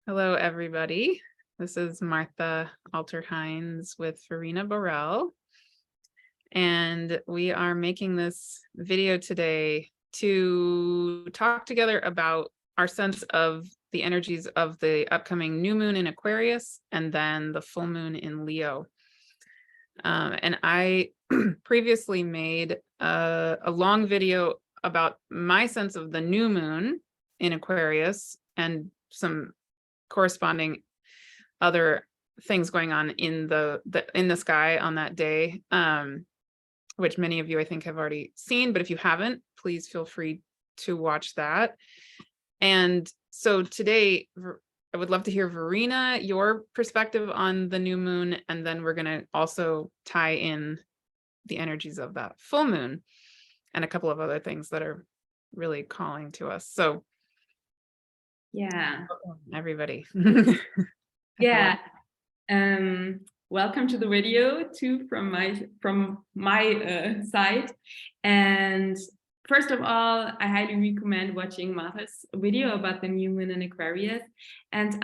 Hello, everybody. This is Martha Alter Hines with Verena Borell, and we are making this video today to talk together about our sense of the energies of the upcoming new moon in Aquarius and then the full moon in Leo. And I previously made a long video about my sense of the new moon in Aquarius and some corresponding other things going on in the sky on that day, which many of you I think have already seen, but if you haven't, please feel free to watch that. And so today I would love to hear, Verena, your perspective on the new moon, and then we're going to also tie in the energies of that full moon and a couple of other things that are really calling to us. So yeah, everybody. yeah. Welcome to the video too from my side. And first of all, I highly recommend watching Martha's video about the new moon in Aquarius. And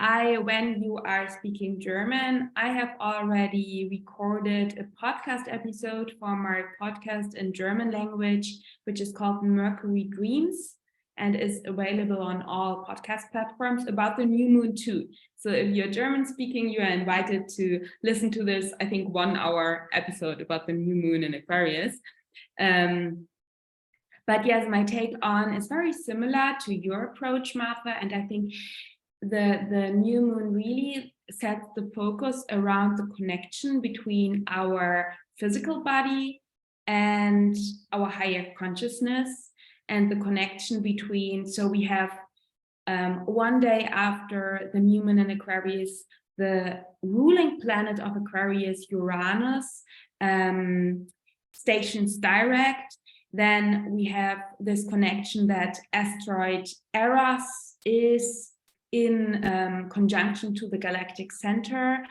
when you are speaking German, I have already recorded a podcast episode for my podcast in German language, which is called Mercury Dreams, and is available on all podcast platforms about the new moon too. So if you're German speaking, you are invited to listen to this, I think, 1 hour episode about the new moon in Aquarius. But yes, my take on is very similar to your approach, Martha, and I think the new moon really sets the focus around the connection between our physical body and our higher consciousness, and the connection between, so we have one day after the new moon in Aquarius, the ruling planet of Aquarius, Uranus, stations direct. Then we have this connection that asteroid Eros is in conjunction to the galactic center.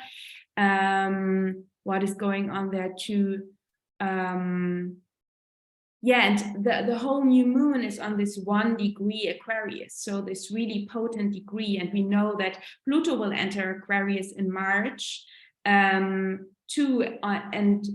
What is going on there too? And the whole new moon is on this 1 degree Aquarius, so this really potent degree. And we know that Pluto will enter Aquarius in March and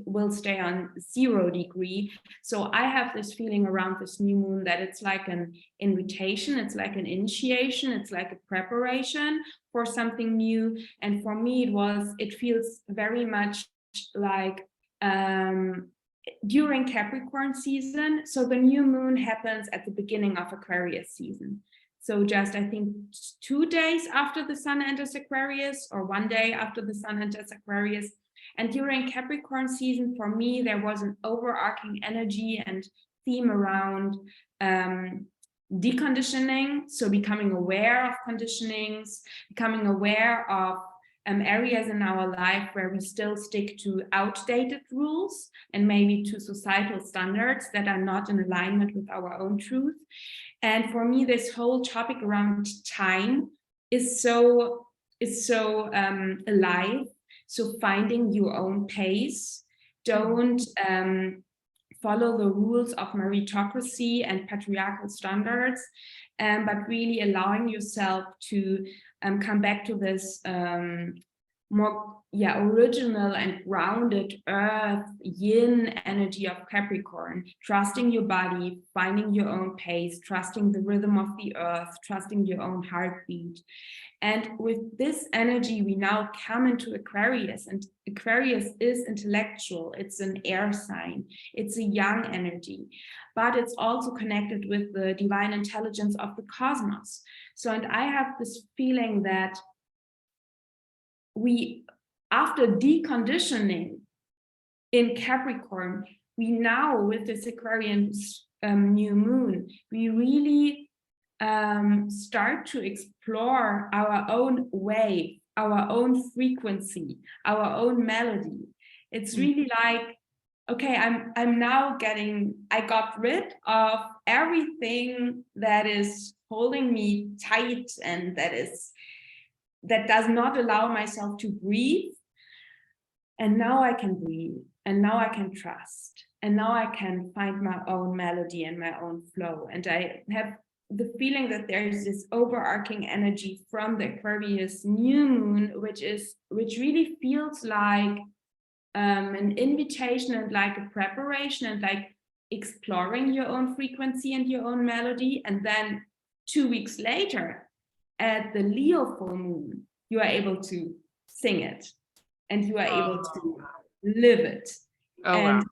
will stay on 0 degree. So I have this feeling around this new moon that it's like an invitation, it's like an initiation, it's like a preparation for something new. And for me, it feels very much like during Capricorn season. So the new moon happens at the beginning of Aquarius season. So just, I think, 2 days after the sun enters Aquarius, or 1 day after the sun enters Aquarius. And during Capricorn season, for me, there was an overarching energy and theme around deconditioning. So becoming aware of conditionings, becoming aware of areas in our life where we still stick to outdated rules and maybe to societal standards that are not in alignment with our own truth. And for me, this whole topic around time is so alive. So finding your own pace, don't follow the rules of meritocracy and patriarchal standards, but really allowing yourself to come back to this more original and grounded earth yin energy of Capricorn, trusting your body, finding your own pace, trusting the rhythm of the earth, trusting your own heartbeat. And with this energy, we now come into Aquarius, and Aquarius is intellectual. It's an air sign. It's a young energy, but it's also connected with the divine intelligence of the cosmos. So, and I have this feeling that after deconditioning in Capricorn, we now, with this Aquarian new moon, we really start to explore our own wave, our own frequency, our own melody. It's really like, okay, I got rid of everything that is holding me tight and that does not allow myself to breathe. And now I can breathe, and now I can trust, and now I can find my own melody and my own flow. And I have the feeling that there's this overarching energy from the Aquarius new moon, which really feels like an invitation and like a preparation and like exploring your own frequency and your own melody. And then 2 weeks later, at the Leo full moon, you are able to sing it and you are able to live it. Oh, and wow.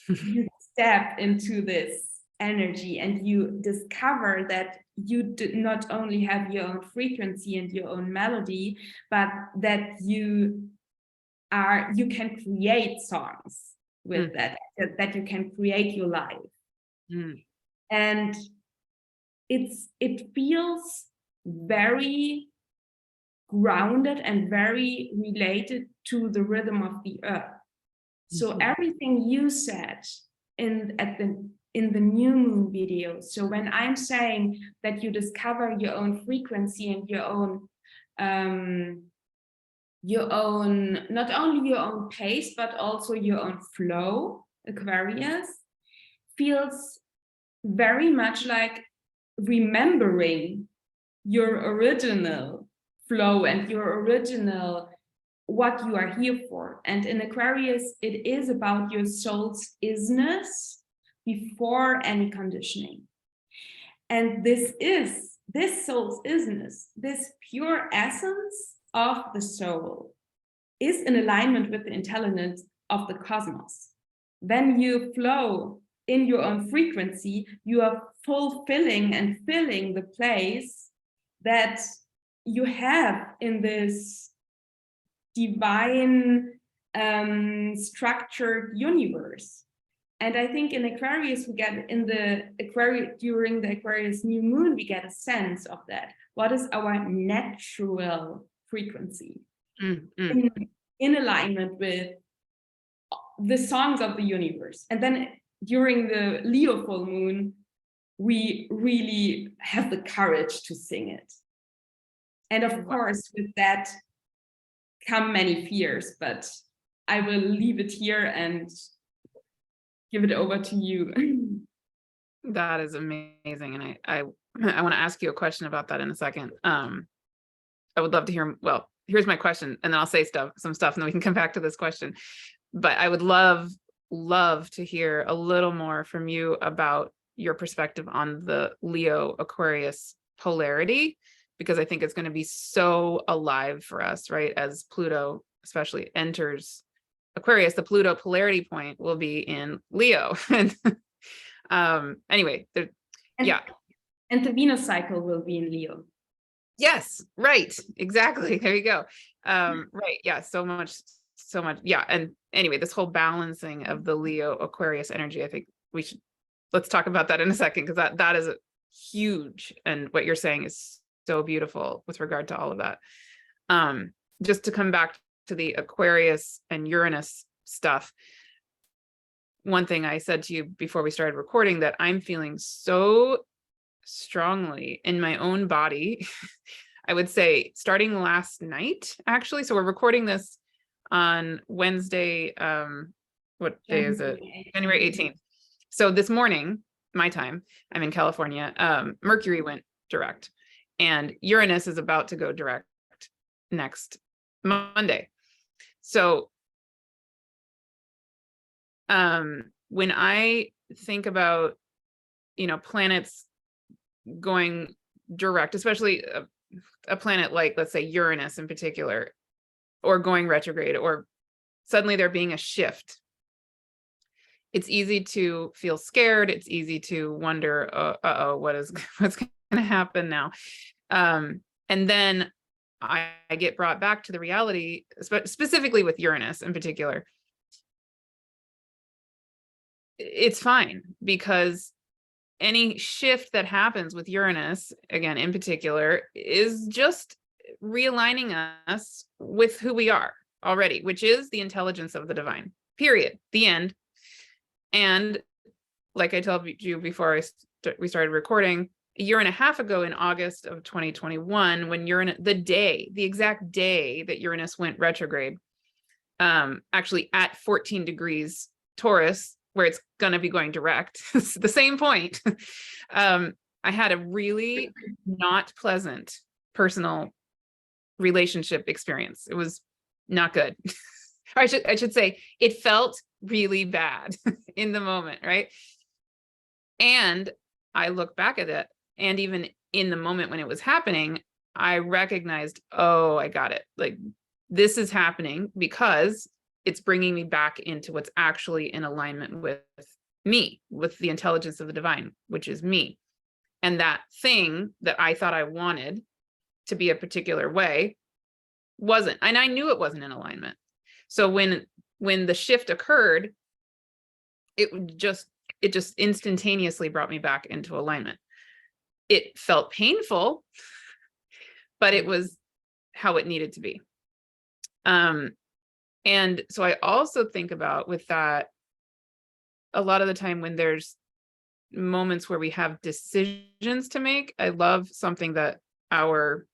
you step into this energy and you discover that you do not only have your own frequency and your own melody, but that you can create songs with that you can create your life. And it feels very grounded and very related to the rhythm of the earth. So everything you said in the new moon video. So when I'm saying that you discover your own frequency and your own not only your own pace, but also your own flow, Aquarius, feels very much like remembering your original flow and your original what you are here for. And in Aquarius, it is about your soul's isness before any conditioning. And this soul's isness, this pure essence of the soul, is in alignment with the intelligence of the cosmos. When you flow in your own frequency, you are fulfilling and filling the place that you have in this divine structured universe. And I think in Aquarius, we get during the Aquarius new moon, we get a sense of that. What is our natural frequency in alignment with the songs of the universe? And then during the Leo full moon, we really have the courage to sing it. And of course, with that come many fears, but I will leave it here and give it over to you. That is amazing. And I want to ask you a question about that in a second. I would love to hear, well, here's my question, and then I'll say some stuff, and then we can come back to this question. But I would love to hear a little more from you about your perspective on the Leo Aquarius polarity, because I think it's going to be so alive for us, right? As Pluto especially enters Aquarius, the Pluto polarity point will be in Leo. And anyway, and the Venus cycle will be in Leo. Yes, right, exactly. There you go. Right, yeah, so much, yeah. And anyway, this whole balancing of the Leo Aquarius energy, I think let's talk about that in a second, because that is huge, and what you're saying is so beautiful with regard to all of that. Just to come back to the Aquarius and Uranus stuff, one thing I said to you before we started recording, that I'm feeling so strongly in my own body, I would say starting last night, actually. So we're recording this on Wednesday. What day is it? January 18th. So this morning, my time, I'm in California, Mercury went direct, and Uranus is about to go direct next Monday. So when I think about, planets going direct, especially a planet like, let's say, Uranus in particular, or going retrograde, or suddenly there being a shift, it's easy to feel scared. It's easy to wonder, what's going to happen now? And then I get brought back to the reality, specifically with Uranus in particular. It's fine, because any shift that happens with Uranus, again, in particular, is just realigning us with who we are already, which is the intelligence of the divine, period, the end. And like I told you before we started recording, a year and a half ago in August of 2021, when Uranus, the exact day that Uranus went retrograde, actually at 14 degrees Taurus, where it's going to be going direct, the same point, I I had a really not pleasant personal relationship experience. It was not good. Or I should say it felt really bad in the moment, right? And I look back at it, and even in the moment when it was happening, I recognized, oh, I got it. Like, this is happening because it's bringing me back into what's actually in alignment with me, with the intelligence of the divine, which is me. And that thing that I thought I wanted to be a particular way wasn't, and I knew it wasn't in alignment. So when the shift occurred, it just instantaneously brought me back into alignment. It felt painful, but it was how it needed to be. And so I also think about with that, a lot of the time when there's moments where we have decisions to make, I love something that one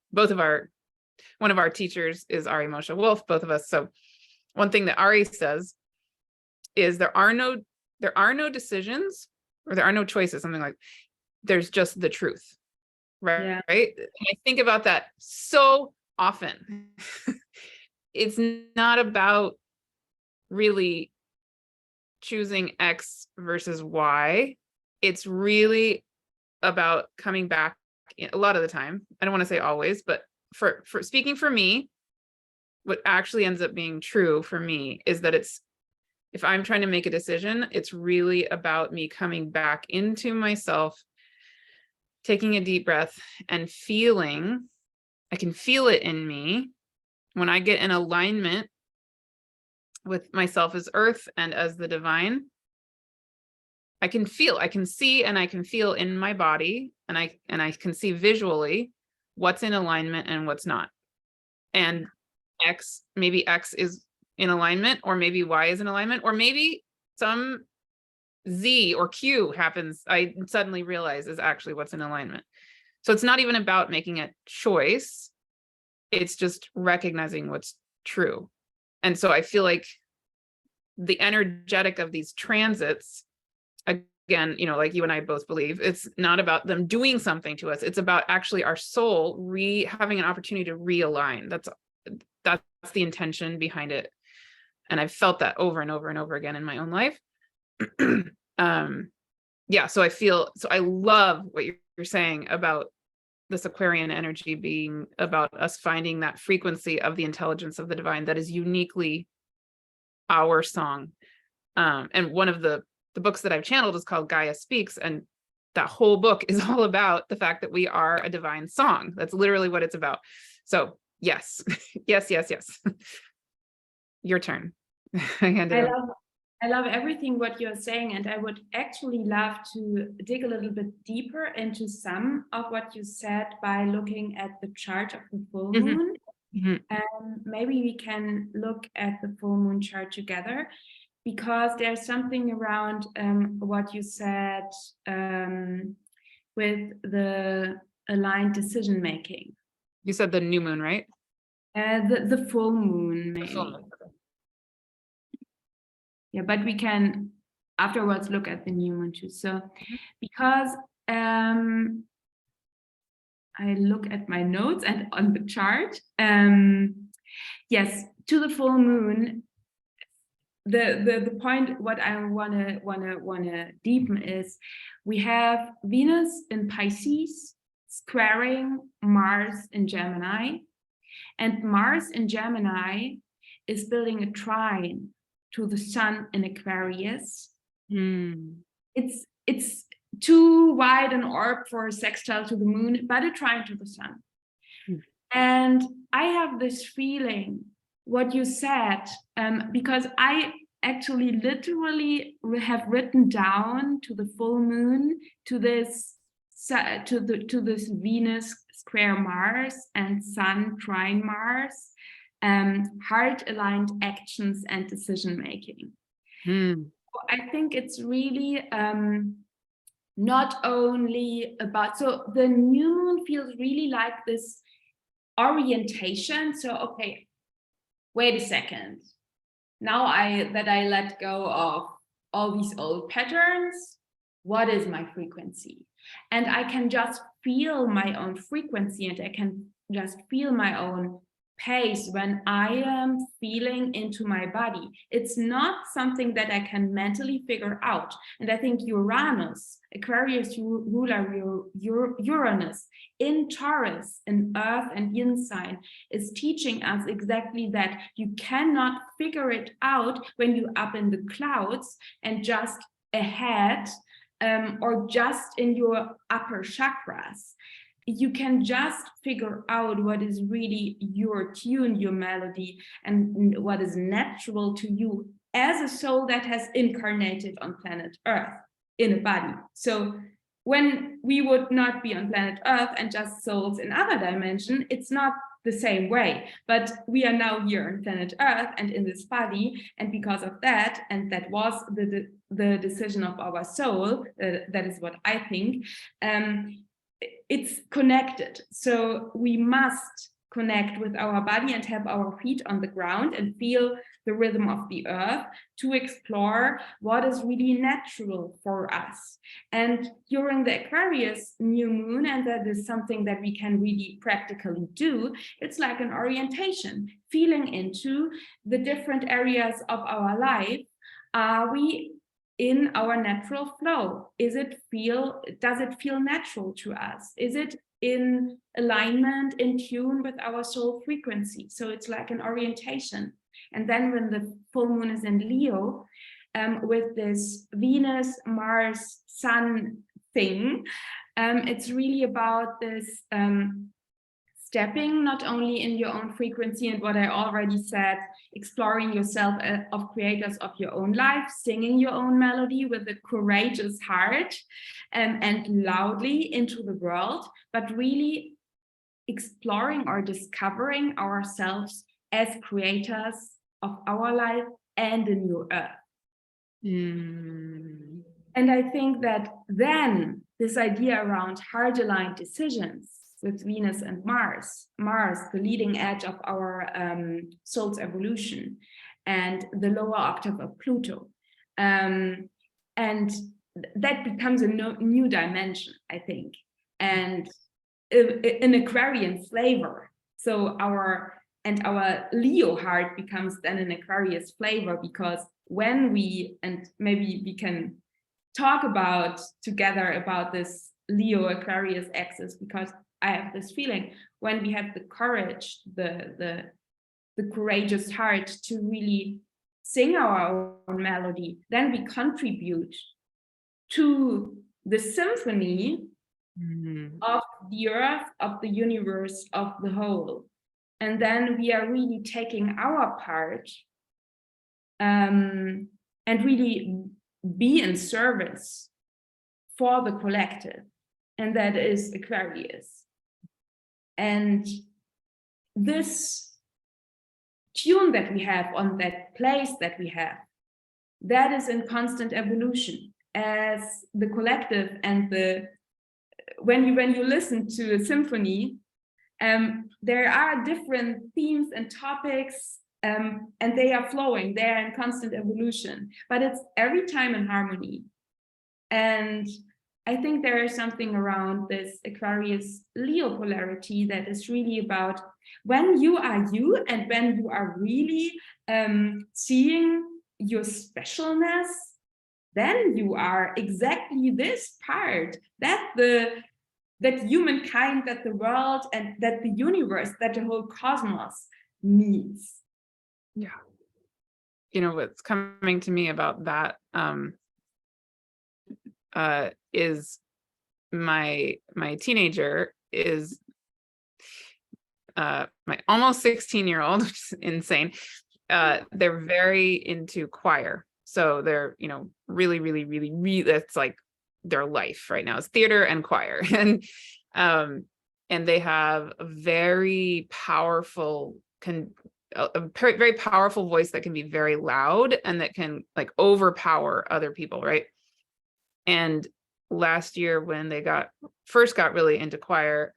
of our teachers is Ari Moshe Wolf, both of us. So one thing that Ari says is there are no decisions, or there are no choices, something like, there's just the truth. Right. Yeah. Right. And I think about that so often. It's not about really choosing X versus Y. It's really about coming back a lot of the time. I don't want to say always, but for speaking for me, what actually ends up being true for me is that if I'm trying to make a decision, it's really about me coming back into myself, taking a deep breath and feeling. I can feel it in me when I get in alignment with myself as earth and as the divine. I can see, and I can feel in my body, and I can see visually what's in alignment and what's not. And maybe X is in alignment, or maybe Y is in alignment, or maybe some Z or Q happens, I suddenly realize is actually what's in alignment. So it's not even about making a choice. It's just recognizing what's true. And so I feel like the energetic of these transits, again, like you and I both believe, it's not about them doing something to us. It's about actually our soul having an opportunity to realign. That's the intention behind it. And I've felt that over and over and over again in my own life. Yeah, so I love what you're saying about this Aquarian energy being about us finding that frequency of the intelligence of the divine that is uniquely our song. And one of the books that I've channeled is called Gaia Speaks, and that whole book is all about the fact that we are a divine song. That's literally what it's about. So yes, yes. Your turn. I hand it over. I love everything what you're saying, and I would actually love to dig a little bit deeper into some of what you said by looking at the chart of the full moon. Maybe we can look at the full moon chart together, because there's something around what you said with the aligned decision making. You said the new moon, right? The full moon, maybe. The full moon. Yeah, but we can afterwards look at the new moon too. So because I look at my notes and on the chart, yes, to the full moon, the point what I wanna deepen is we have Venus in Pisces squaring Mars in Gemini, and Mars in Gemini is building a trine to the sun in Aquarius. It's too wide an orb for a sextile to the moon, but a trine to the sun. And I have this feeling, what you said, because I actually literally have written down to the full moon, to this Venus square Mars and Sun trine Mars, heart aligned actions and decision making. I think it's really not only about, so the new moon feels really like this orientation. So okay, wait a second, now that I let go of all these old patterns, what is my frequency? And I can just feel my own frequency, and I can just feel my own pace when I am feeling into my body. It's not something that I can mentally figure out. And I think Uranus, Aquarius ruler Uranus in Taurus, in Earth and Yin sign, is teaching us exactly that. You cannot figure it out when you're up in the clouds and just ahead, or just in your upper chakras. You can just figure out what is really your tune, your melody, and what is natural to you as a soul that has incarnated on planet Earth in a body. So when we would not be on planet Earth and just souls in other dimension, it's not the same way. But we are now here on planet Earth and in this body, and because of that, and that was the decision of our soul, that is what I think, it's connected. So we must connect with our body and have our feet on the ground and feel the rhythm of the earth to explore what is really natural for us. And during the Aquarius new moon, and that is something that we can really practically do, it's like an orientation, feeling into the different areas of our life. Are we in our natural flow? Does it feel natural to us? Is it in alignment, in tune with our soul frequency? So it's like an orientation. And then when the full moon is in Leo, with this Venus, Mars, Sun thing, it's really about this stepping not only in your own frequency and what I already said, exploring yourself of creators of your own life, singing your own melody with a courageous heart, and loudly into the world, but really exploring or discovering ourselves as creators of our life and the new earth. And I think that then this idea around heart-aligned decisions with Venus and Mars, the leading edge of our soul's evolution, and the lower octave of Pluto. And that becomes a new dimension, I think, and an Aquarian flavor. So our Leo heart becomes then an Aquarius flavor, because when we, and maybe we can talk about together about this Leo Aquarius axis, because I have this feeling when we have the courage, the courageous heart to really sing our own melody, then we contribute to the symphony of the earth, of the universe, of the whole. And then we are really taking our part, and really be in service for the collective. And that is Aquarius. And this tune that we have on that place that we have, that is in constant evolution as the collective. And when you listen to a symphony, there are different themes and topics, and they are flowing, they are in constant evolution, but it's every time in harmony. And I think there is something around this Aquarius Leo polarity that is really about when you are you, and when you are really seeing your specialness, then you are exactly this part that humankind, that the world, and that the universe, that the whole cosmos needs. Yeah. You know, what's coming to me about that is my teenager is my almost 16-year-old, which is insane. They're very into choir. So they're, you know, really, that's like their life right now is theater and choir. And they have a very powerful, a very powerful voice that can be very loud and that can like overpower other people, right? And last year when they first got really into choir,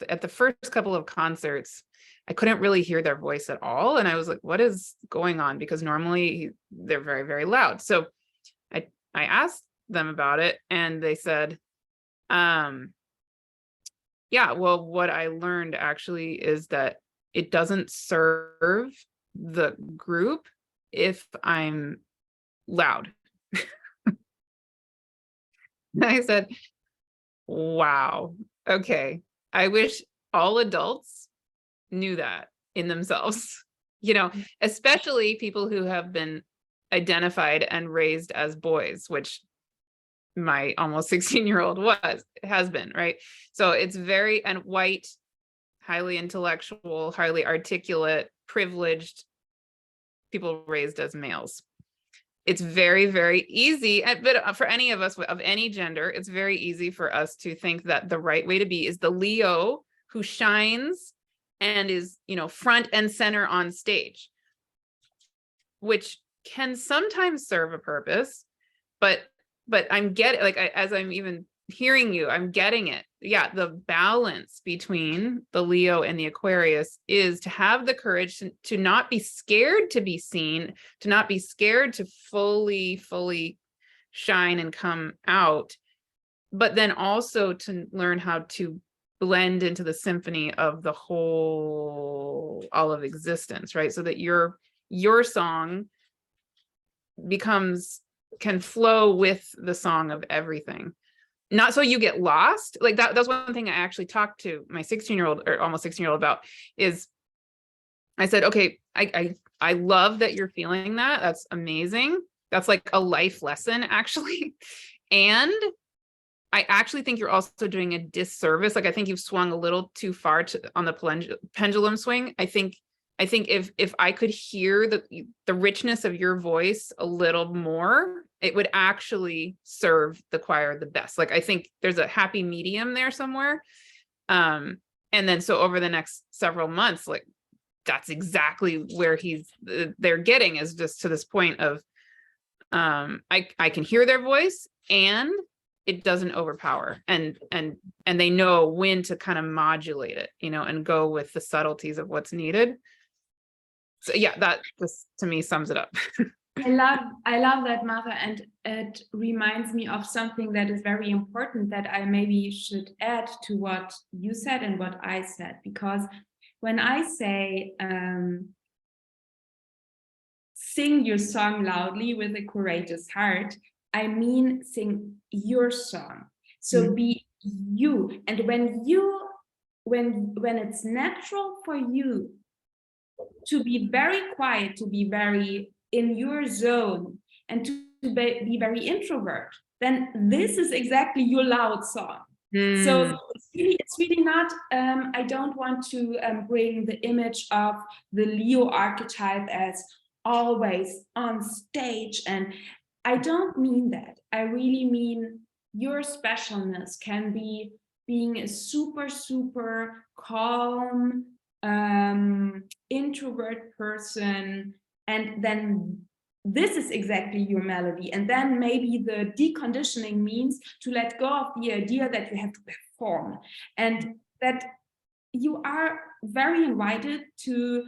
at the first couple of concerts, I couldn't really hear their voice at all. And I was like, what is going on? Because normally they're very, very loud. So I asked them about it, and they said Yeah, well, what I learned actually is that it doesn't serve the group if I'm loud. I said, wow, okay. I wish all adults knew that in themselves, especially people who have been identified and raised as boys, which my almost 16-year-old has been, right? So it's very, and white, highly intellectual, highly articulate, privileged people raised as males. It's very, very easy, but for any of us of any gender, it's very easy for us to think that the right way to be is the Leo who shines and is, front and center on stage, which can sometimes serve a purpose, but I'm getting, like, as I'm even hearing you, I'm getting it. Yeah, the balance between the Leo and the Aquarius is to have the courage to not be scared to be seen, to not be scared to fully shine and come out, but then also to learn how to blend into the symphony of the whole, all of existence, right? So that your song can flow with the song of everything. Not so you get lost. Like that's one thing I actually talked to my 16-year-old or almost 16-year-old about, is I said, okay, I love that you're feeling that. That's amazing. That's like a life lesson, actually. And I actually think you're also doing a disservice. Like, I think you've swung a little too far on the pendulum swing. I think if I could hear the richness of your voice a little more, it would actually serve the choir the best. Like, I think there's a happy medium there somewhere. And then so over the next several months, like, that's exactly where they're getting, is just to this point of, I can hear their voice and it doesn't overpower, and they know when to kind of modulate it, and go with the subtleties of what's needed. So yeah, that just to me sums it up. I love that, Martha, and it reminds me of something that is very important that I maybe should add to what you said and what I said, because when I say sing your song loudly with a courageous heart, I mean sing your song. So be you, and when it's natural for you to be very quiet, to be very in your zone, and to be very introvert, then this is exactly your loud song. So it's really not, I don't want to bring the image of the Leo archetype as always on stage, and I don't mean that. I really mean your specialness can be being a super calm introvert person, and then this is exactly your melody. And then maybe the deconditioning means to let go of the idea that you have to perform, and that you are very invited to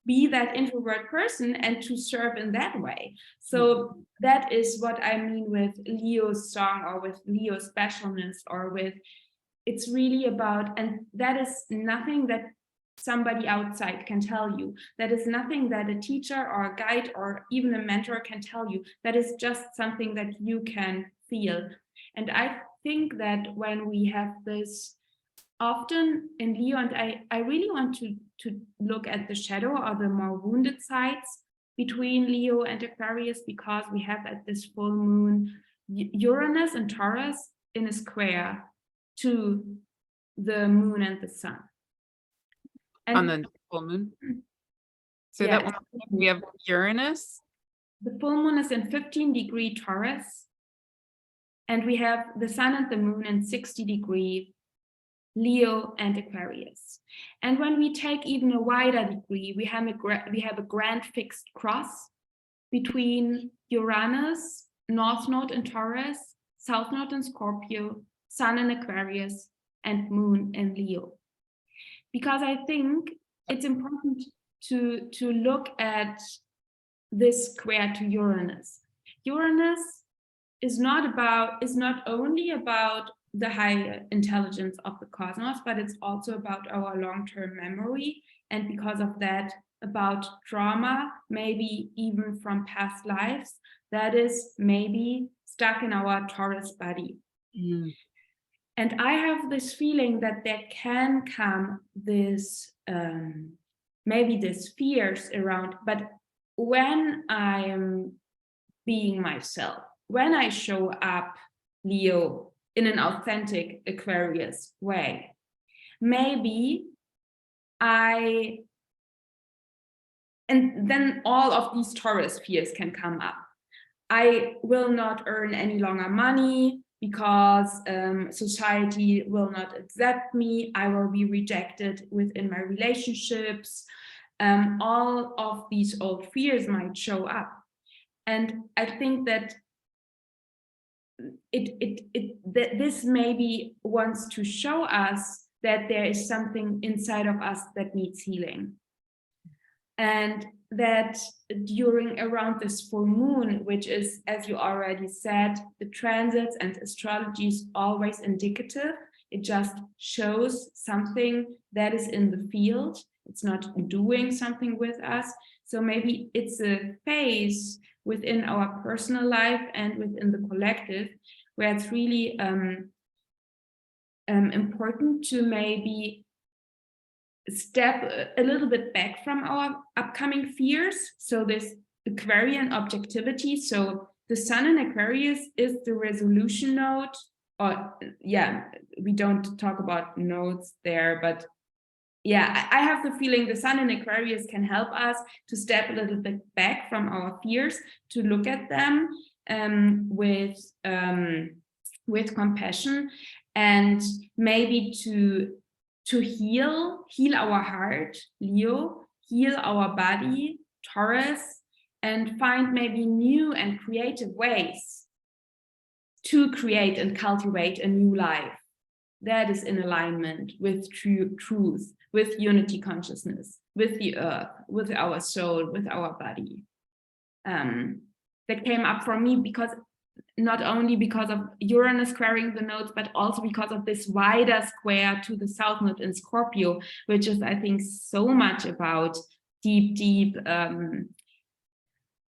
be that introvert person and to serve in that way. So that is what I mean with Leo's song, or with Leo's specialness, or with, it's really about, and that is nothing that somebody outside can tell you. That is nothing that a teacher or a guide or even a mentor can tell you. That is just something that you can feel. And I think that when we have this often in Leo, and I really want to look at the shadow or the more wounded sides between Leo and Aquarius, because we have at this full moon Uranus and Taurus in a square to the moon and the sun. And on the full moon. So yeah, that we have Uranus. The full moon is in 15-degree Taurus, and we have the sun and the moon in 60-degree Leo and Aquarius. And when we take even a wider degree, we have a grand fixed cross between Uranus, North Node in Taurus, South Node in Scorpio, Sun in Aquarius, and Moon in Leo. Because I think it's important to look at this square to Uranus. Uranus is not only about the high intelligence of the cosmos, but it's also about our long-term memory. And because of that, about trauma, maybe even from past lives, that is maybe stuck in our Taurus body. And I have this feeling that there can come this, maybe this fears around, but when I am being myself, when I show up, Leo, in an authentic Aquarius way, maybe and then all of these Taurus fears can come up. I will not earn any longer money because society will not accept me. I will be rejected within my relationships. All of these old fears might show up. And I think that this maybe wants to show us that there is something inside of us that needs healing. And that during around this full moon, which is, as you already said, the transits and astrology is always indicative. It just shows something that is in the field. It's not doing something with us. So maybe it's a phase within our personal life and within the collective where it's really important to maybe step a little bit back from our upcoming fears. So this Aquarian objectivity. So the sun in Aquarius is the resolution node, or yeah, we don't talk about nodes there, but yeah, I have the feeling the sun in Aquarius can help us to step a little bit back from our fears, to look at them with compassion, and maybe to heal our heart, Leo, heal our body, Taurus, and find maybe new and creative ways to create and cultivate a new life that is in alignment with truth, with unity consciousness, with the earth, with our soul, with our body. That came up for me because not only because of Uranus squaring the nodes, but also because of this wider square to the south node in Scorpio, which is, I think, so much about deep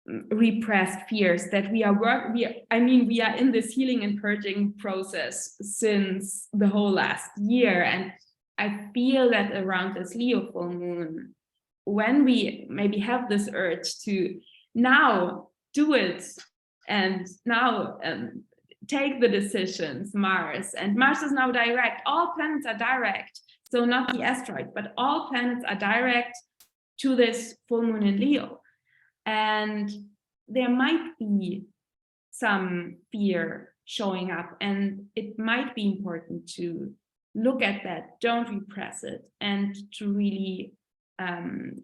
repressed fears that we are in this healing and purging process since the whole last year. And I feel that around this Leo full moon, when we maybe have this urge to now do it, and now take the decisions, Mars is now direct. All planets are direct. So not the asteroid, but all planets are direct to this full moon in Leo. And there might be some fear showing up, and it might be important to look at that, don't repress it, and to really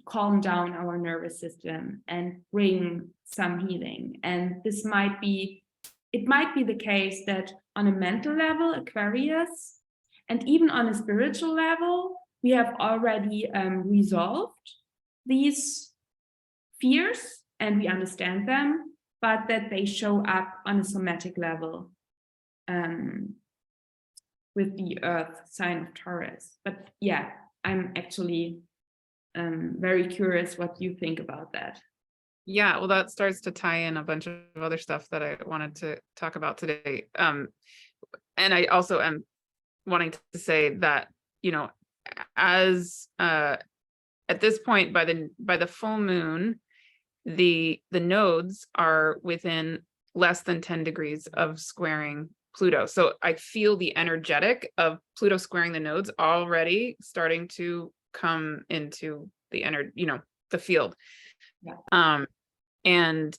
calm down our nervous system and bring some healing. And it might be the case that on a mental level, Aquarius, and even on a spiritual level, we have already resolved these fears and we understand them, but that they show up on a somatic level with the earth sign of Taurus. But yeah, I'm actually very curious what you think about that. Yeah, well, that starts to tie in a bunch of other stuff that I wanted to talk about today. And I also am wanting to say that, you know, as at this point, by the full moon, the nodes are within less than 10 degrees of squaring Pluto. So I feel the energetic of Pluto squaring the nodes already starting to come into the the field. Yeah. And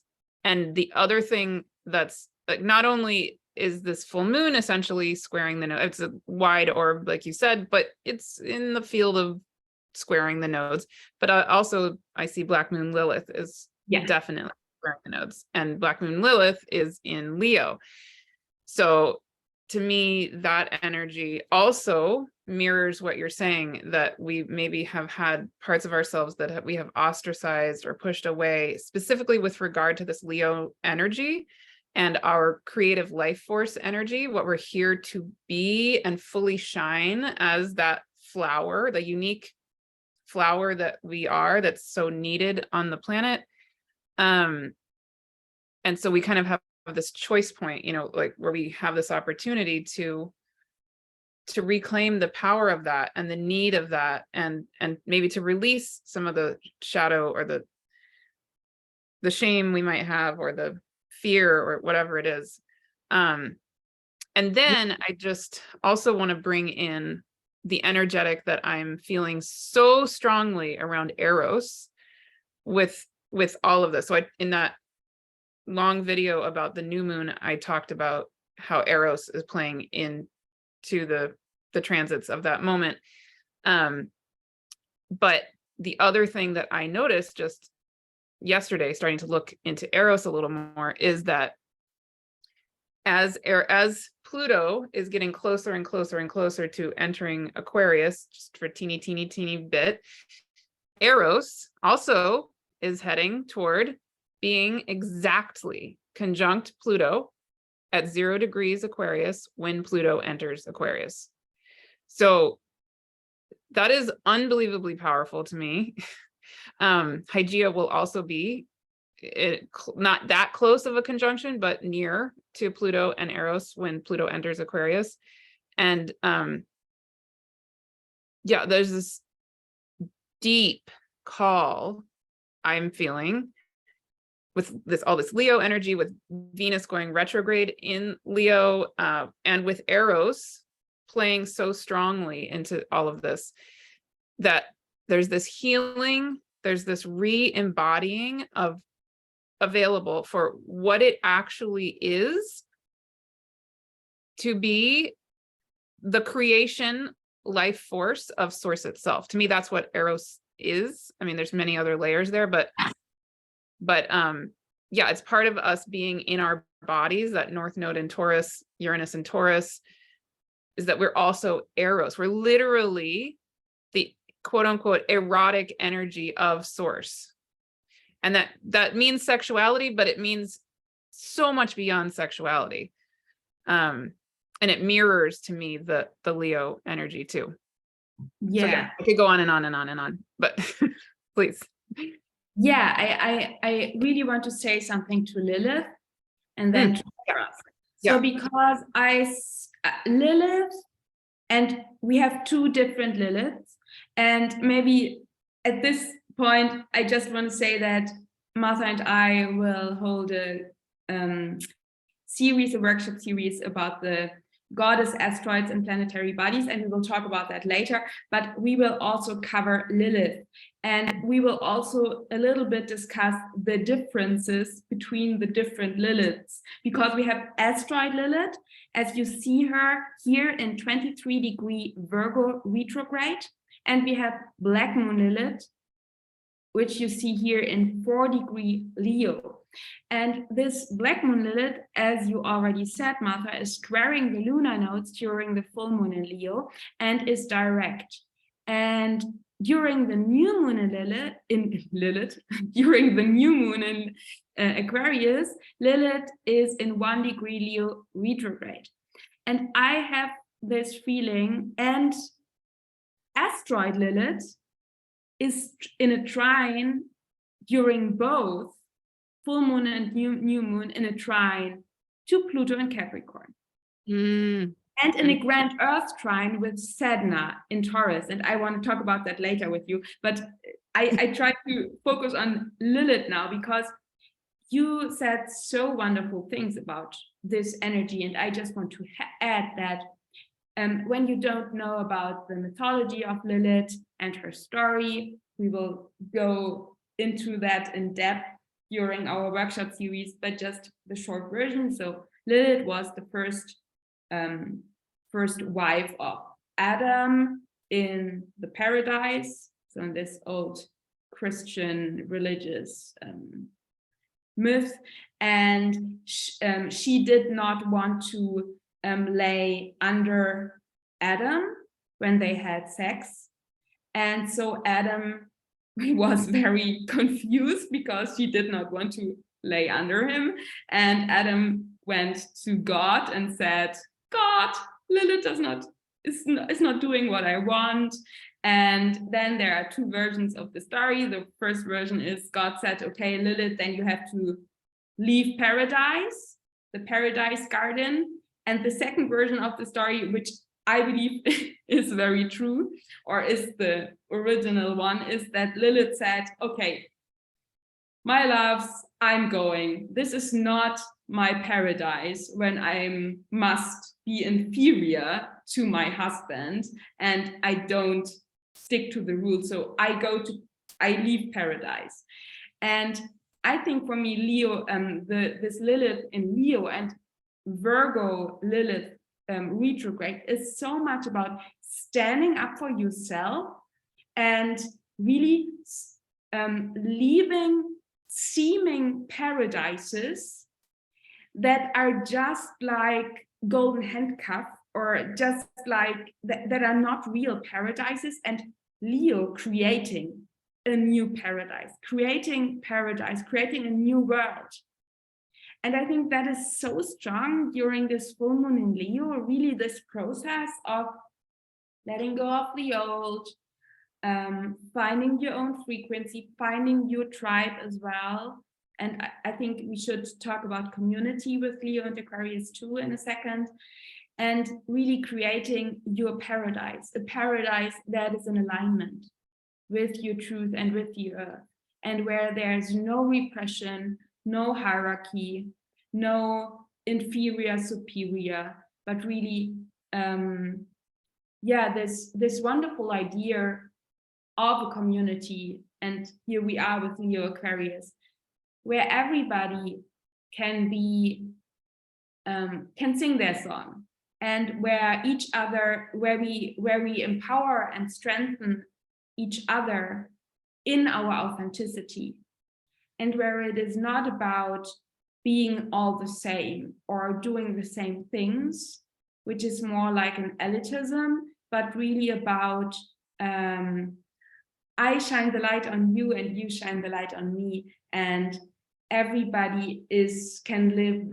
the other thing that's like, not only is this full moon essentially squaring the node, it's a wide orb, like you said, but it's in the field of squaring the nodes. But also I see Black Moon Lilith is definitely squaring the nodes, and Black Moon Lilith is in Leo. So to me, that energy also mirrors what you're saying, that we maybe have had parts of ourselves that we have ostracized or pushed away, specifically with regard to this Leo energy. and our creative life force energy, what we're here to be and fully shine as that flower, the unique flower that we are, that's so needed on the planet. And so we kind of have this choice point, you know, like where we have this opportunity to reclaim the power of that and the need of that, and maybe to release some of the shadow or the shame we might have, or the fear, or whatever it is. And then I just also want to bring in the energetic that I'm feeling so strongly around Eros with all of this. So in that long video about the new moon, I talked about how Eros is playing into the transits of that moment. But the other thing that I noticed just yesterday, starting to look into Eros a little more, is that as Pluto is getting closer and closer and closer to entering Aquarius, just for a teeny bit, Eros also is heading toward being exactly conjunct Pluto at 0 degrees Aquarius when Pluto enters Aquarius. So that is unbelievably powerful to me. Hygeia will also be not that close of a conjunction, but near to Pluto and Eros when Pluto enters Aquarius. And yeah, there's this deep call I'm feeling with all this Leo energy, with Venus going retrograde in Leo, and with Eros playing so strongly into all of this, that there's this healing, there's this re-embodying of available for what it actually is to be the creation life force of source itself. To me, that's what Eros is. I mean, there's many other layers there, but yeah, it's part of us being in our bodies. That North Node in Taurus, Uranus in Taurus, is that we're also Eros. We're literally the quote unquote erotic energy of source. And that means sexuality, but it means so much beyond sexuality. And it mirrors to me the Leo energy too. Yeah. So yeah, I could go on and on and on and on, but please. Yeah, I really want to say something to Lilith and then to Eros. So because Lilith, and we have two different Liliths, and maybe at this point, I just want to say that Martha and I will hold a workshop series about the goddess asteroids and planetary bodies, and we will talk about that later, but we will also cover Lilith, and we will also a little bit discuss the differences between the different Liliths, because we have asteroid Lilith, as you see her here in 23-degree Virgo retrograde, and we have black moon Lilith, which you see here in 4-degree Leo. And this black moon Lilith, as you already said, Martha, is squaring the lunar nodes during the full moon in Leo and is direct. And during the new moon in Lilith, during the new moon in Aquarius, Lilith is in 1-degree Leo retrograde. And I have this feeling, and asteroid Lilith is in a trine during both full moon and new moon, in a trine to Pluto and Capricorn. And in a grand earth trine with Sedna in Taurus. And I want to talk about that later with you, but I try to focus on Lilith now, because you said so wonderful things about this energy. And I just want to add that when you don't know about the mythology of Lilith and her story, we will go into that in depth during our workshop series, but just the short version. So Lilith was the first wife of Adam in the paradise. So in this old Christian religious myth, and she did not want to lay under Adam when they had sex, and so Adam was very confused because she did not want to lay under him. And Adam went to God and said, God, Lilith is not doing what I want. And then there are two versions of the story. The first version is God said, okay, Lilith, then you have to leave paradise, the paradise garden. And the second version of the story, which I believe is very true, or is the original one, is that Lilith said, okay, my loves, I'm going. This is not my paradise when I must be inferior to my husband and I don't stick to the rules. So I leave paradise. And I think for me, Leo, this Lilith in Leo and Virgo Lilith retrograde is so much about standing up for yourself and really leaving seeming paradises that are just like golden handcuff or just like that are not real paradises, and Leo creating a new paradise, creating a new world. And I think that is so strong during this full moon in Leo, really this process of letting go of the old, finding your own frequency, finding your tribe as well. And I think we should talk about community with Leo and Aquarius too in a second. And really creating your paradise, a paradise that is in alignment with your truth and with the earth, and where there's no repression, no hierarchy, no inferior, superior, but really, this wonderful idea of a community. And here we are with Leo Aquarius, where everybody can be, can sing their song, and where we empower and strengthen each other in our authenticity, and where it is not about being all the same or doing the same things, which is more like an elitism, but really about I shine the light on you and you shine the light on me, and everybody can live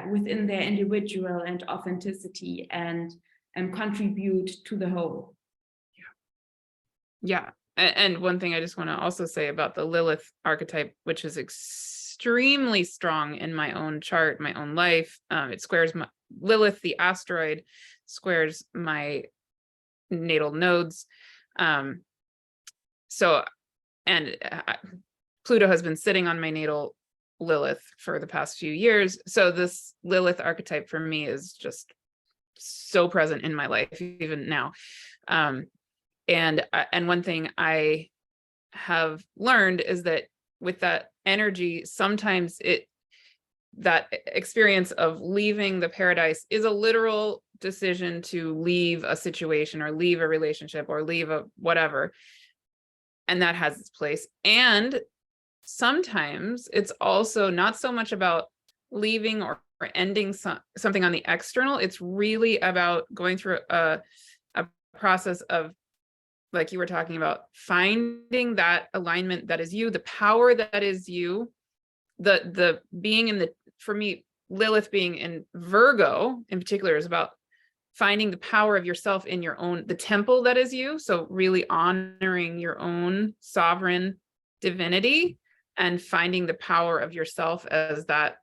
within their individual and authenticity and contribute to the whole. Yeah. And one thing I just want to also say about the Lilith archetype, which is extremely strong in my own chart, my own life. It squares my Lilith, the asteroid, squares my natal nodes. Pluto has been sitting on my natal Lilith for the past few years. So this Lilith archetype for me is just so present in my life, even now. And one thing I have learned is that with that energy, sometimes that experience of leaving the paradise is a literal decision to leave a situation or leave a relationship or leave a whatever. And that has its place. And sometimes it's also not so much about leaving or ending something on the external. It's really about going through a process of, like you were talking about, finding that alignment that is you, the power that is you, the being in the, for me, Lilith being in Virgo in particular is about finding the power of yourself in your own, the temple that is you. So really honoring your own sovereign divinity and finding the power of yourself as that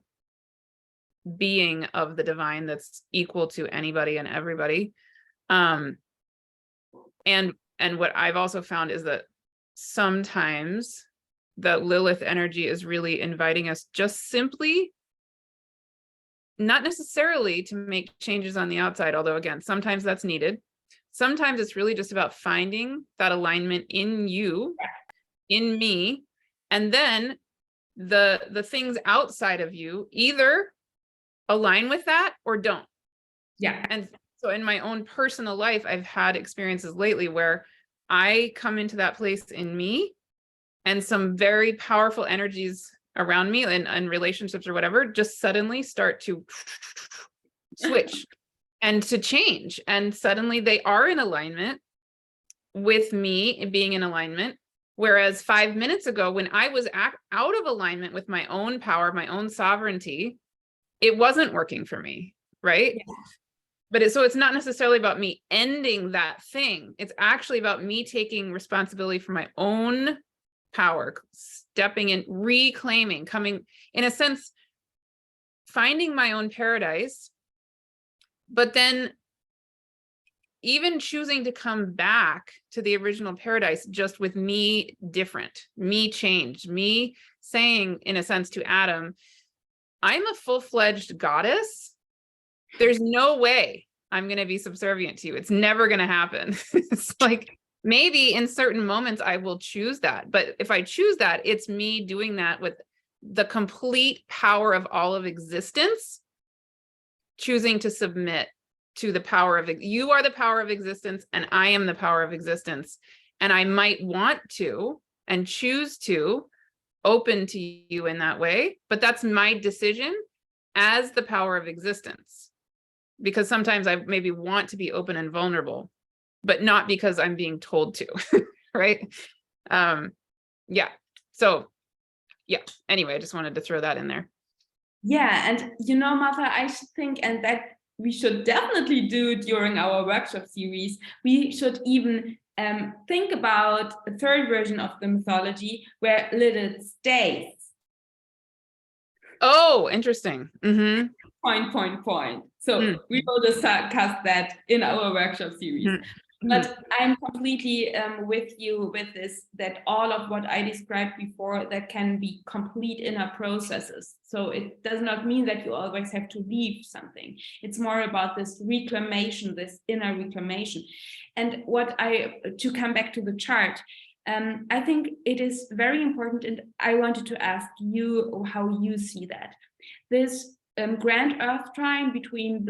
being of the divine that's equal to anybody and everybody. And what I've also found is that sometimes the Lilith energy is really inviting us just simply, not necessarily to make changes on the outside, although again, sometimes that's needed. Sometimes it's really just about finding that alignment in you, in me, and then the things outside of you either align with that or don't. Yeah. And so in my own personal life, I've had experiences lately where I come into that place in me and some very powerful energies around me and relationships or whatever just suddenly start to switch and to change. And suddenly they are in alignment with me being in alignment. Whereas 5 minutes ago, when I was out of alignment with my own power, my own sovereignty, it wasn't working for me, right? Yeah. But so it's not necessarily about me ending that thing. It's actually about me taking responsibility for my own power, stepping in, reclaiming, coming, in a sense, finding my own paradise, but then even choosing to come back to the original paradise, just with me different, me changed, me saying, in a sense, to Adam, I'm a full-fledged goddess. There's no way I'm going to be subservient to you. It's never going to happen. It's like, maybe in certain moments I will choose that. But if I choose that, it's me doing that with the complete power of all of existence, choosing to submit to the power of, you are the power of existence and I am the power of existence. And I might want to and choose to open to you in that way, but that's my decision as the power of existence. Because sometimes I maybe want to be open and vulnerable, but not because I'm being told to, right? Yeah. So yeah, anyway, I just wanted to throw that in there. Yeah, and Martha, I think, and that we should definitely do during our workshop series, we should even think about a third version of the mythology where Lilith stays. Oh, interesting. Mm-hmm. Point. So we will discuss that in our workshop series. But I'm completely with you with this, that all of what I described before, that can be complete inner processes. So it does not mean that you always have to leave something. It's more about this reclamation, this inner reclamation. And to come back to the chart, I think it is very important, and I wanted to ask you how you see that. This grand Earth trine between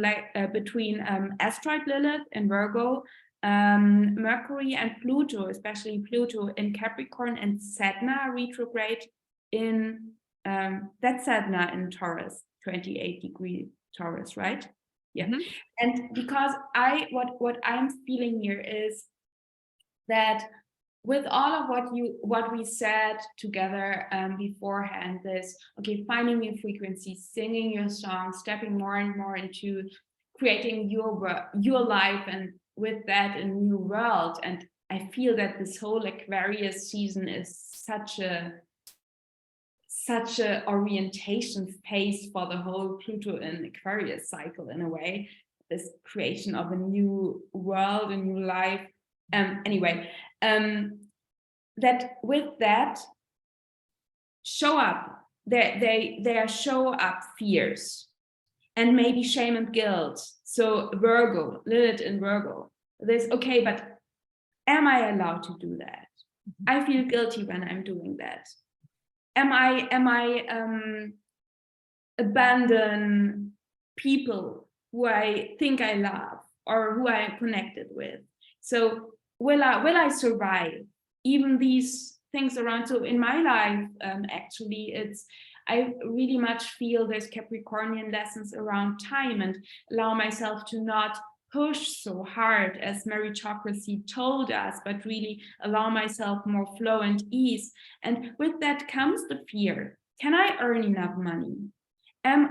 asteroid Lilith in Virgo, Mercury and Pluto, especially Pluto in Capricorn, and Sedna retrograde in that's Sedna in Taurus, 28-degree Taurus, right? Yeah. Mm-hmm. And because what I'm feeling here is that with all of what we said together beforehand, this finding your frequencies, singing your song, stepping more and more into creating your life, and with that a new world. And I feel that this whole Aquarius season is such a orientation phase for the whole Pluto and Aquarius cycle, in a way, this creation of a new world, a new life. Anyway, that with that show up, there show up fears and maybe shame and guilt. So Virgo, Lilith in Virgo, this, but am I allowed to do that? I feel guilty when I'm doing that. Am I abandon people who I think I love or who I am connected with? So will I survive even these things around? So in my life, actually, I really much feel there's Capricornian lessons around time, and allow myself to not push so hard as meritocracy told us, but really allow myself more flow and ease. And with that comes the fear. Can I earn enough money?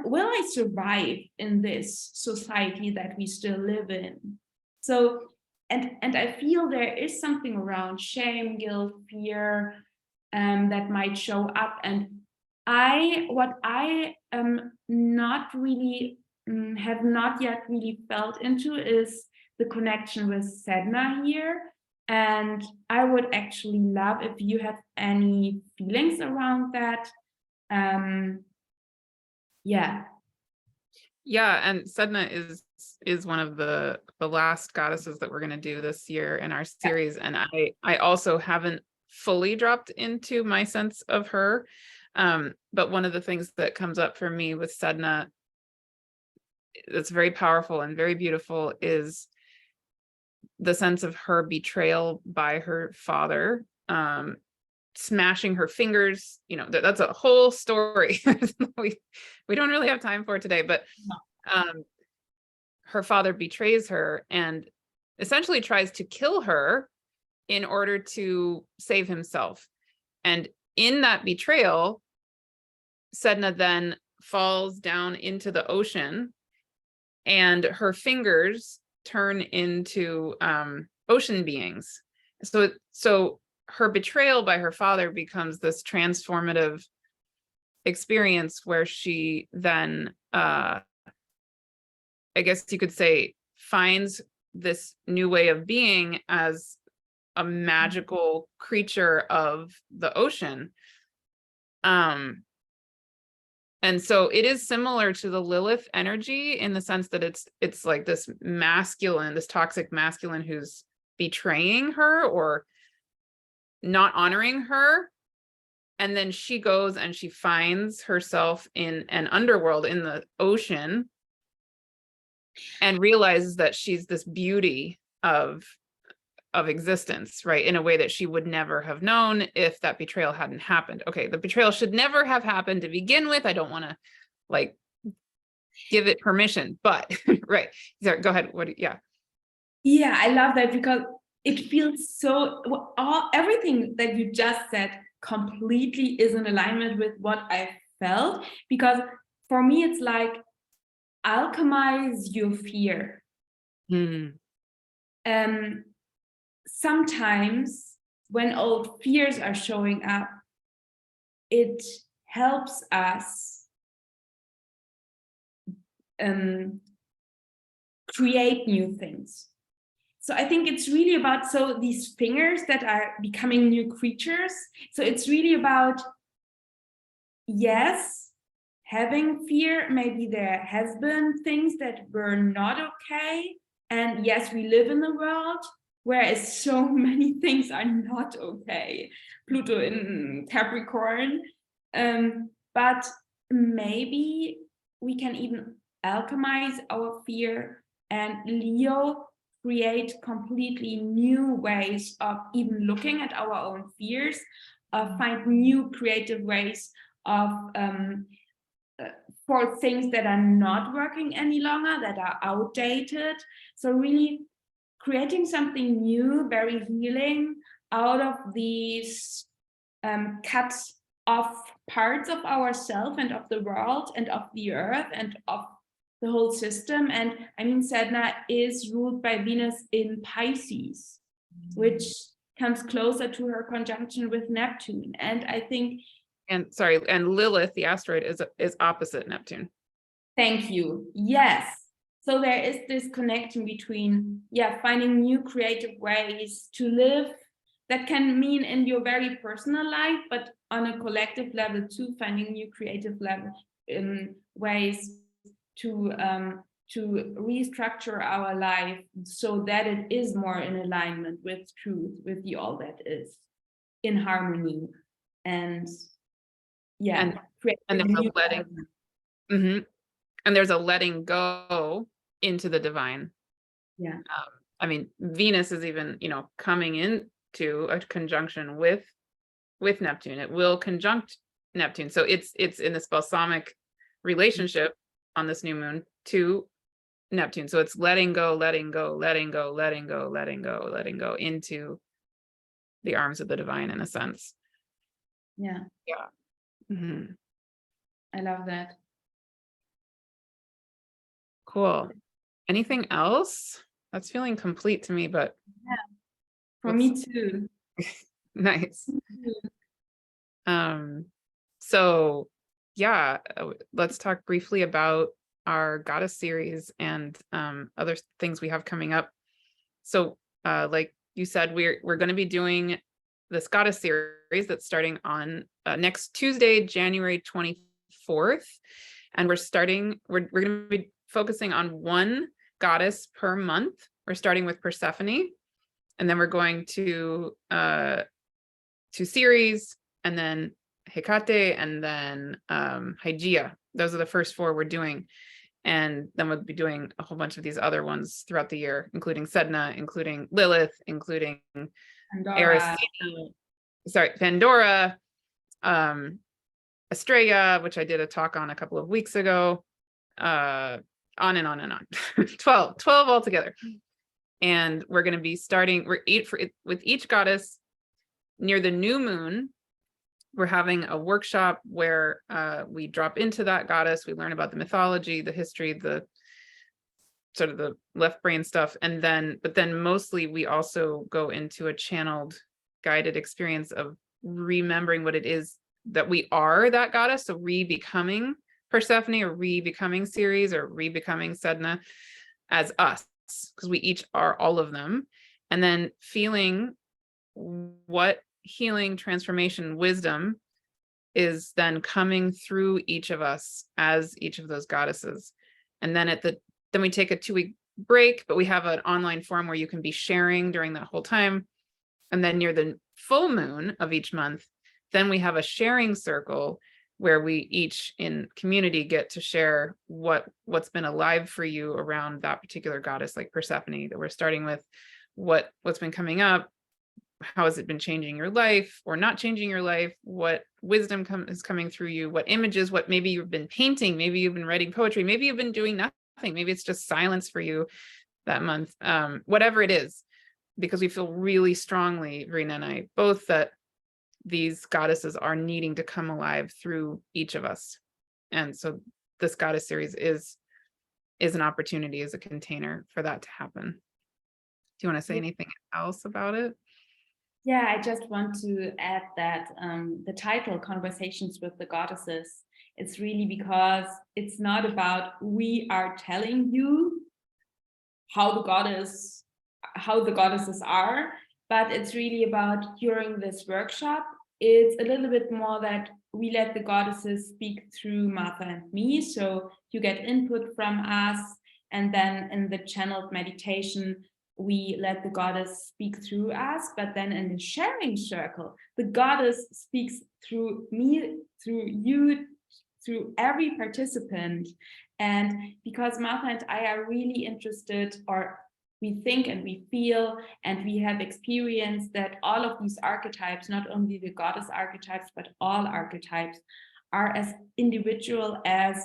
Will I survive in this society that we still live in? So, and I feel there is something around shame, guilt, fear that might show up. And what I not really have not yet really felt into is the connection with Sedna here. And I would actually love if you have any feelings around that. Yeah, and Sedna is one of the last goddesses that we're going to do this year in our series. And I also haven't fully dropped into my sense of her. But one of the things that comes up for me with Sedna that's very powerful and very beautiful is the sense of her betrayal by her father, smashing her fingers. That's a whole story. we don't really have time for it today, but her father betrays her and essentially tries to kill her in order to save himself. And in that betrayal, Sedna then falls down into the ocean, and her fingers turn into ocean beings. So her betrayal by her father becomes this transformative experience where she then, I guess you could say, finds this new way of being as a magical creature of the ocean. And so it is similar to the Lilith energy in the sense that it's like this masculine, this toxic masculine who's betraying her or not honoring her. And then she goes and she finds herself in an underworld in the ocean and realizes that she's this beauty of existence, right? In a way that she would never have known if that betrayal hadn't happened. Okay, the betrayal should never have happened to begin with. I don't want to like give it permission, but right. Go ahead. Yeah. Yeah, I love that because it feels so, everything that you just said completely is in alignment with what I felt, because for me, it's like alchemize your fear. Sometimes when old fears are showing up, it helps us create new things. So I think it's really about, so these fingers that are becoming new creatures. So it's really about, yes, having fear. Maybe there has been things that were not okay. And yes, we live in the world whereas so many things are not okay. Pluto in Capricorn. But maybe we can even alchemize our fear, and Leo create completely new ways of even looking at our own fears, find new creative ways of for things that are not working any longer, that are outdated. So really creating something new, very healing out of these cut off parts of ourselves and of the world and of the earth and of the whole system. And I mean, Sedna is ruled by Venus in Pisces, which comes closer to her conjunction with Neptune. And I think, and Lilith, the asteroid, is opposite Neptune. Thank you. Yes. So there is this connection between, finding new creative ways to live. That can mean in your very personal life, but on a collective level too, finding new creative ways to restructure our life so that it is more in alignment with truth, with the all that is in harmony. And and there's a letting, and there's a letting go into the divine. Yeah. I mean, Venus is even, coming into a conjunction with Neptune. It will conjunct Neptune. So it's in this balsamic relationship on this new moon to Neptune. So it's letting go into the arms of the divine, in a sense. Yeah. I love that. Cool. Anything else? That's feeling complete to me, but for me too. Nice. So yeah, let's talk briefly about our goddess series and other things we have coming up. So like you said, we're going to be doing this goddess series that's starting on next Tuesday, January 24th. And we're going to be focusing on one goddess per month. We're starting with Persephone, and then we're going to Ceres, and then Hecate, and then Hygeia. Those are the first four we're doing. And then we'll be doing a whole bunch of these other ones throughout the year, including Sedna, including Lilith, including Eros, Pandora, Estrella, which I did a talk on a couple of weeks ago, on and on and on. 12 altogether. And we're going to be starting, with each goddess near the new moon. We're having a workshop where we drop into that goddess. We learn about the mythology, the history, the sort of the left brain stuff. And then, but then mostly we also go into a channeled guided experience of remembering what it is that we are, that goddess. So re-becoming Persephone, or re-becoming Ceres, or re-becoming Sedna as us, because we each are all of them. And then feeling what healing, transformation, wisdom is then coming through each of us as each of those goddesses. And then then we take a 2-week break, but we have an online forum where you can be sharing during that whole time. And then near the full moon of each month, then we have a sharing circle where we each in community get to share what's been alive for you around that particular goddess, like Persephone that we're starting with, what's been coming up, how has it been changing your life or not changing your life, what wisdom is coming through you, what images, what maybe you've been painting, maybe you've been writing poetry, maybe you've been doing nothing, maybe it's just silence for you that month, whatever it is, because we feel really strongly, Verena and I both, that these goddesses are needing to come alive through each of us. And so this goddess series is an opportunity, as a container for that to happen. Do you want to say anything else about it? Yeah, I just want to add that the title, Conversations with the Goddesses, it's really because it's not about we are telling you how the goddesses are, but it's really about, during this workshop, it's a little bit more that we let the goddesses speak through Martha and me. So you get input from us, and then in the channeled meditation, we let the goddess speak through us, but then in the sharing circle, the goddess speaks through me, through you, through every participant. And because Martha and I are really interested, or we think and we feel and we have experienced that all of these archetypes, not only the goddess archetypes, but all archetypes, are as individual as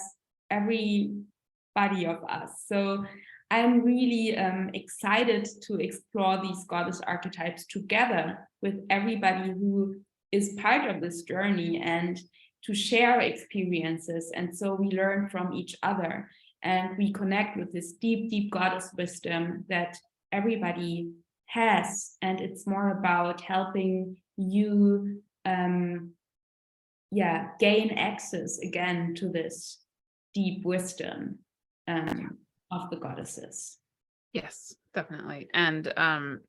everybody of us. So I'm really excited to explore these goddess archetypes together with everybody who is part of this journey, and to share experiences. And so we learn from each other, and we connect with this deep, deep goddess wisdom that everybody has. And it's more about helping you gain access again to this deep wisdom of the goddesses. Yes, definitely. And and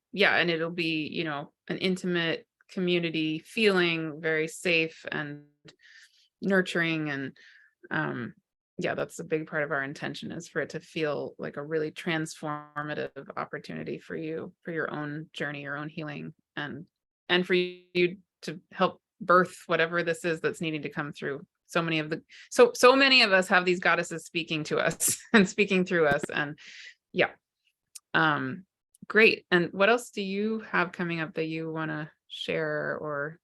it'll be, an intimate community feeling, very safe and nurturing. And that's a big part of our intention, is for it to feel like a really transformative opportunity for you, for your own journey, your own healing, and for you to help birth whatever this is that's needing to come through. So many of us have these goddesses speaking to us and speaking through us. And great. And what else do you have coming up that you want to share? Or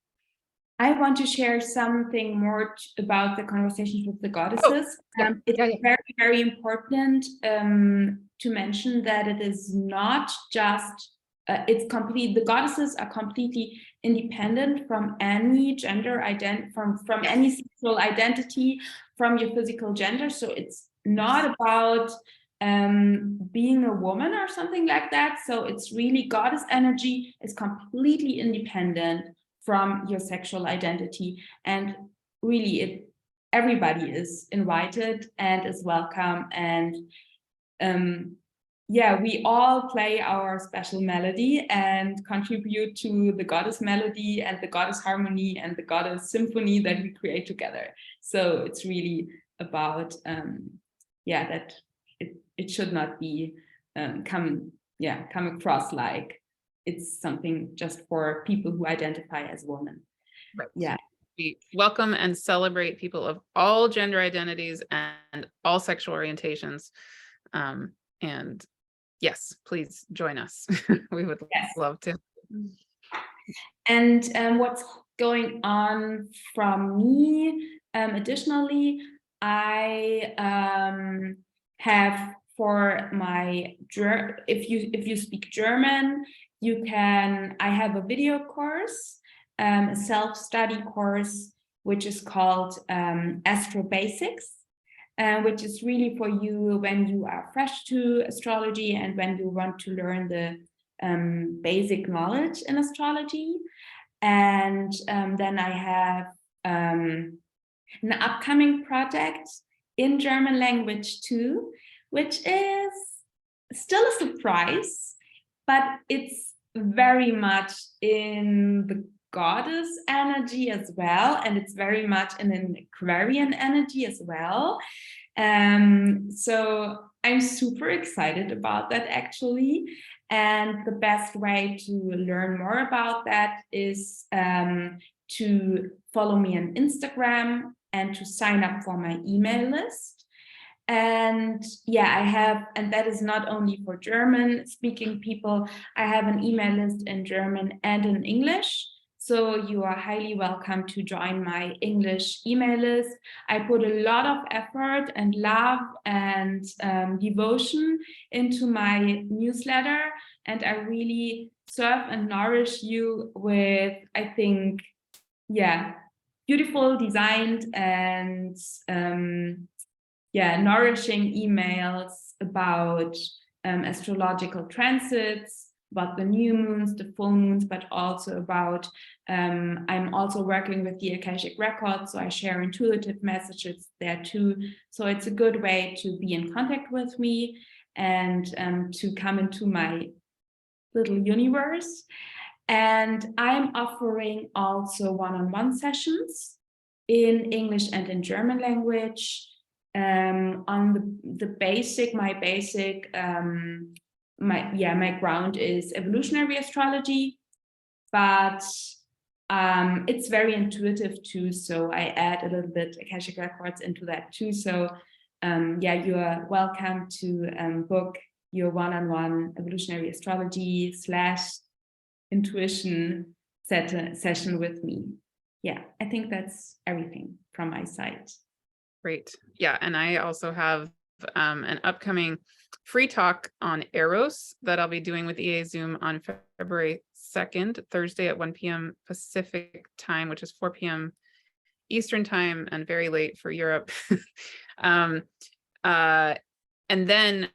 I want to share something more about the Conversations with the Goddesses. It's very, very important to mention that it is not just, the goddesses are completely independent from any gender identity, from any sexual identity, from your physical gender. So it's not about being a woman or something like that. So it's really, goddess energy is completely independent from your sexual identity, and really everybody is invited and is welcome. And we all play our special melody and contribute to the goddess melody and the goddess harmony and the goddess symphony that we create together. So it's really about that it should not be come across like it's something just for people who identify as women. Right. Yeah. We welcome and celebrate people of all gender identities and all sexual orientations. And yes, please join us. We would love to. And what's going on from me? Additionally, I have for my if you speak German, I have a video course, a self-study course, which is called Astro Basics, which is really for you when you are fresh to astrology and when you want to learn the basic knowledge in astrology. And then I have an upcoming project in German language too, which is still a surprise, but it's very much in the goddess energy as well, and it's very much in an Aquarian energy as well. So I'm super excited about that actually. And the best way to learn more about that is to follow me on Instagram and to sign up for my email list. And yeah, and that is not only for German speaking people, I have an email list in German and in English. So you are highly welcome to join my English email list. I put a lot of effort and love and devotion into my newsletter, and I really serve and nourish you with, I think, beautiful designed and nourishing emails about astrological transits, about the new moons, the full moons, but also about, I'm also working with the Akashic Records, so I share intuitive messages there too. So it's a good way to be in contact with me and to come into my little universe. And I'm offering also one-on-one sessions in English and in German language. On my ground is evolutionary astrology, but it's very intuitive too, so I add a little bit Akashic Records into that too. So you are welcome to book your one-on-one evolutionary astrology / intuition session with me. Yeah, I think that's everything from my side. Great. Yeah, and I also have an upcoming free talk on Eros that I'll be doing with EA Zoom on February 2nd, Thursday at 1 p.m. Pacific time, which is 4 p.m. Eastern time and very late for Europe. And then,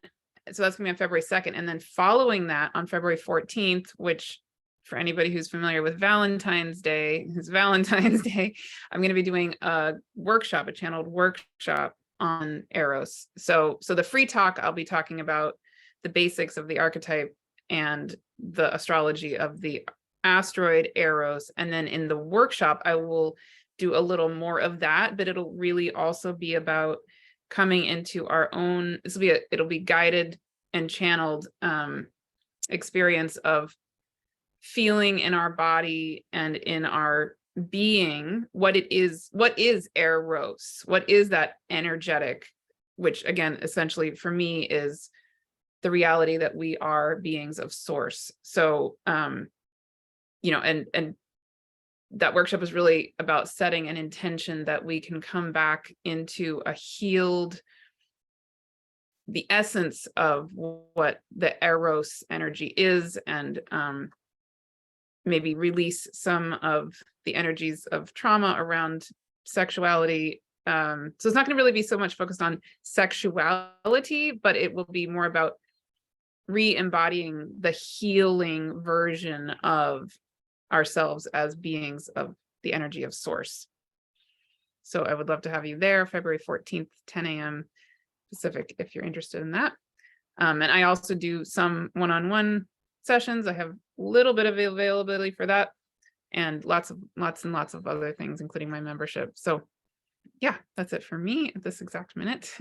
so that's gonna be on February 2nd. And then following that on February 14th, which for anybody who's familiar with Valentine's Day, I'm going to be doing a workshop, a channeled workshop on Eros. So the free talk, I'll be talking about the basics of the archetype and the astrology of the asteroid Eros. And then in the workshop, I will do a little more of that, but it'll really also be about coming into our own, it'll be guided and channeled experience of feeling in our body and in our being what is Eros, what is that energetic, which again, essentially for me is the reality that we are beings of source. So, and that workshop is really about setting an intention that we can come back into a healed, the essence of what the Eros energy is, and maybe release some of the energies of trauma around sexuality. So it's not going to really be so much focused on sexuality, but it will be more about re-embodying the healing version of ourselves as beings of the energy of source. So I would love to have you there, February 14th, 10 a.m. Pacific, if you're interested in that. And I also do some one-on-one sessions. I have a little bit of availability for that, and lots and lots of other things, including my membership. So yeah, that's it for me at this exact minute.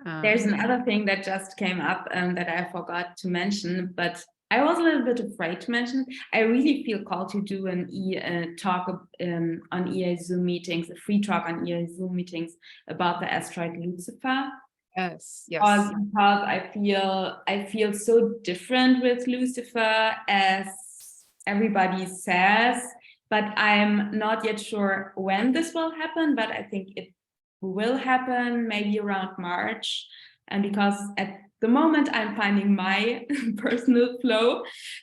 There's another thing that just came up that I forgot to mention, but I was a little bit afraid to mention. I really feel called to do an talk on EA Zoom meetings, a free talk on EA Zoom meetings about the asteroid Lucifer. Yes. Because I feel so different with Lucifer, as everybody says, but I'm not yet sure when this will happen, but I think it will happen maybe around March. and because at the moment I'm finding my personal flow.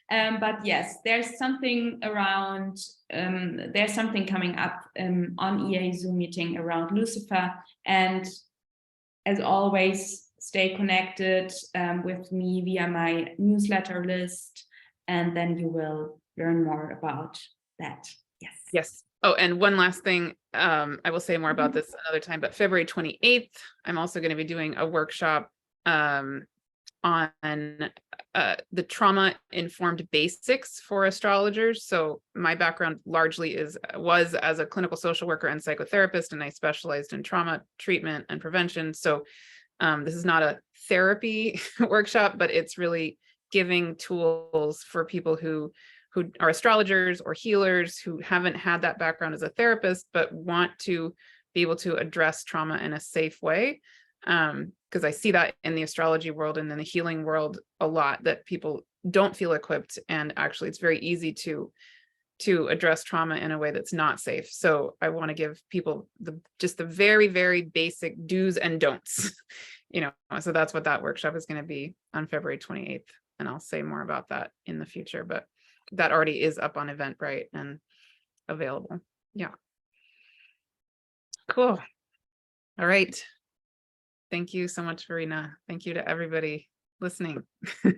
But yes, there's something around, there's something coming up on EA Zoom meeting around Lucifer. And as always, stay connected with me via my newsletter list, and then you will learn more about that. Yes. Yes. Oh, and one last thing, I will say more about this another time, but February 28th, I'm also going to be doing a workshop on the trauma-informed basics for astrologers. So my background largely was as a clinical social worker and psychotherapist, and I specialized in trauma treatment and prevention. So this is not a therapy workshop, but it's really giving tools for people who are astrologers or healers who haven't had that background as a therapist, but want to be able to address trauma in a safe way. Because I see that in the astrology world and in the healing world a lot, that people don't feel equipped, and actually it's very easy to address trauma in a way that's not safe. So I want to give people just the very, very basic do's and don'ts, so that's what that workshop is going to be on February 28th. And I'll say more about that in the future, but that already is up on Eventbrite and available. Yeah. Cool. All right. Thank you so much, Verena. Thank you to everybody listening. Thank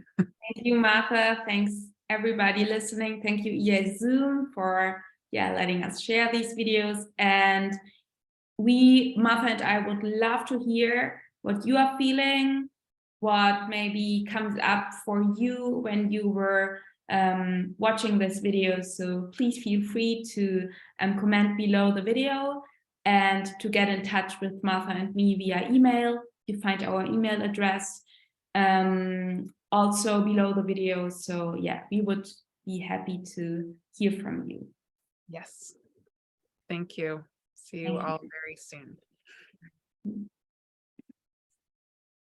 you, Martha. Thanks, everybody listening. Thank you, EA Zoom, for letting us share these videos. And Martha and I would love to hear what you are feeling, what maybe comes up for you when you were watching this video. So please feel free to comment below the video, and to get in touch with Martha and me via email. You find our email address also below the video. So yeah, we would be happy to hear from you. Yes. Thank you. See you all very soon.